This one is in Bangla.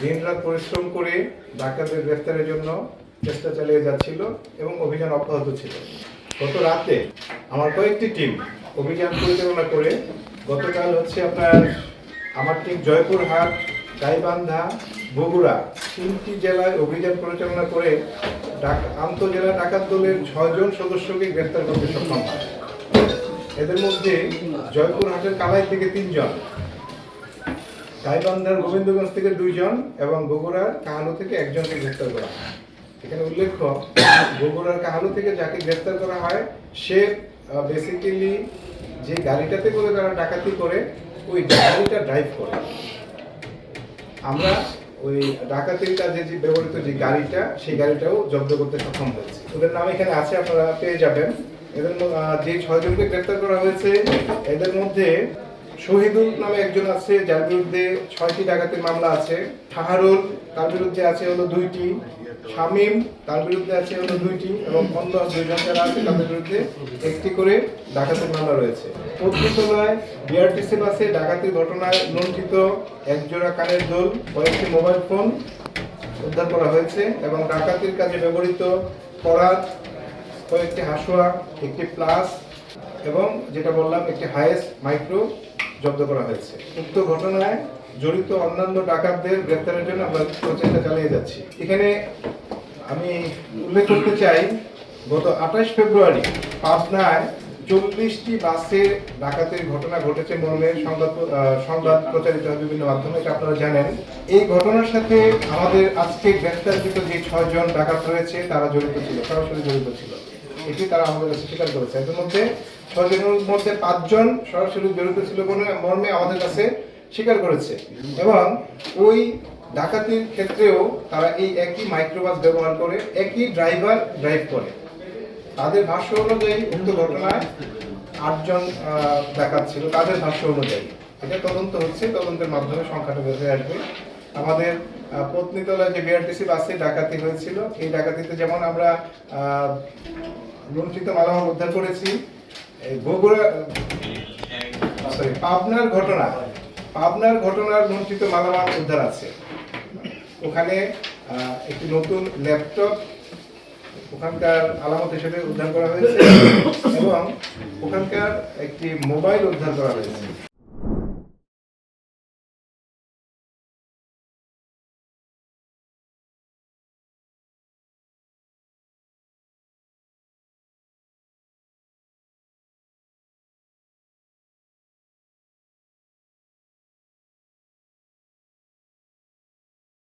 দিনরাত পরিশ্রম করে ডাকাতদের গ্রেফতারের জন্য চেষ্টা চালিয়ে যাচ্ছিল এবং অভিযান অব্যাহত ছিল। গত রাতে আমার কয়েকটি টিম অভিযান পরিচালনা করে গতকাল আমার টিম জয়পুরহাট, গাইবান্ধা, বগুড়া 3টি জেলায় অভিযান পরিচালনা করে আন্তঃজেলা ডাকাত দলের 6 জন সদস্যকে গ্রেফতার করতে সক্ষম হয়। এদের মধ্যে জয়পুরহাটের কালাই থেকে 3 জন, গাইবান্ধার গোবিন্দগঞ্জ থেকে 2 জন এবং বগুড়ার কাহালু থেকে 1 জনকে গ্রেফতার করা হয়। এখানে উল্লেখ্য, বগুড়ার কাহালু থেকে যাকে গ্রেফতার করা হয় সে বেসিক্যালি যে গাড়িটাতে করে তারা ডাকাতি করে ওই গাড়িটা ড্রাইভ করে। আমরা ওই ডাকাতির কাজে যে ব্যবহৃত যে গাড়িটা সেই গাড়িটাও জব্দ করতে সক্ষম হয়েছে। ওদের নাম এখানে আছে, আপনারা পেয়ে যাবেন। এদের যে 6 জনকে গ্রেফতার করা হয়েছে এদের মধ্যে শহীদুল নামে একজন আছে, যার বিরুদ্ধে 6টি ডাকাতির মামলা আছে। শাহরুল, তার বিরুদ্ধে আছে হলো 2টি। শামীম, তার বিরুদ্ধে আছে হলো 2টি এবং অন্য 2 জন যারা আছে তাদের বিরুদ্ধে 1টি করে ডাকাতির মামলা রয়েছে। পত্রিকালয় বিআরটিসি বাসে ডাকাতির ঘটনায় লুণ্ঠিত 1 জোড়া কানের দুল, কয়েকটি মোবাইল ফোন উদ্ধার করা হয়েছে এবং ডাকাতির কাজে ব্যবহৃত করাত, কয়েকটি হাসুয়া, 1টি প্লাস এবং যেটা বললাম 1টি হাইয়েস মাইক্রো জব্দ করা হয়েছে। উক্ত ঘটনায় জড়িত অন্যান্য ডাকাতদের গ্রেফতারের জন্য আমরা প্রচেষ্টা চালিয়ে যাচ্ছি। এখানে আমি উল্লেখ করতে চাই, গত 28 ফেব্রুয়ারি পাবনায় 40টি বাসে ডাকাতির ঘটনা ঘটেছে মর্মে সংবাদ প্রচারিত হয় বিভিন্ন মাধ্যমে, এটা আপনারা জানেন। এই ঘটনার সাথে আমাদের আজকে গ্রেফতারকৃত যে 6 জন ডাকাত রয়েছে তারা জড়িত ছিল, সরাসরি জড়িত ছিল, এটি তারা আমাদের কাছে স্বীকার করেছে। এর মধ্যে 6 জনের মধ্যে 5 জন সরাসরি জড়িত ছিল মর্মে আমাদের কাছে স্বীকার করেছে এবং ওই ডাকাতির ক্ষেত্রেও তারা এই একই মাইক্রোবাস ব্যবহার করে একই ড্রাইভার ড্রাইভ করে। তাদের ভাষ্য অনুযায়ী উক্ত ঘটনায় 8 জন ডাকাত ছিল, তাদের ভাষ্য অনুযায়ী। এটা তদন্ত হচ্ছে, তদন্তের মাধ্যমে সংখ্যাটা বের হয়ে আসবে। আমাদের পত্নীতলায় যে বিআরটিসি বাসে ডাকাতি হয়েছিল, এই ডাকাতিতে যেমন আমরা লুণ্ঠিত মালামাল উদ্ধার করেছি, পাবনার ঘটনার লুণ্ঠিত মালামাল উদ্ধার আছে। ওখানে একটি নতুন ল্যাপটপ ওখানকার আলামত হিসেবে উদ্ধার করা হয়েছে এবং ওখানকার একটি মোবাইল উদ্ধার করা হয়েছে।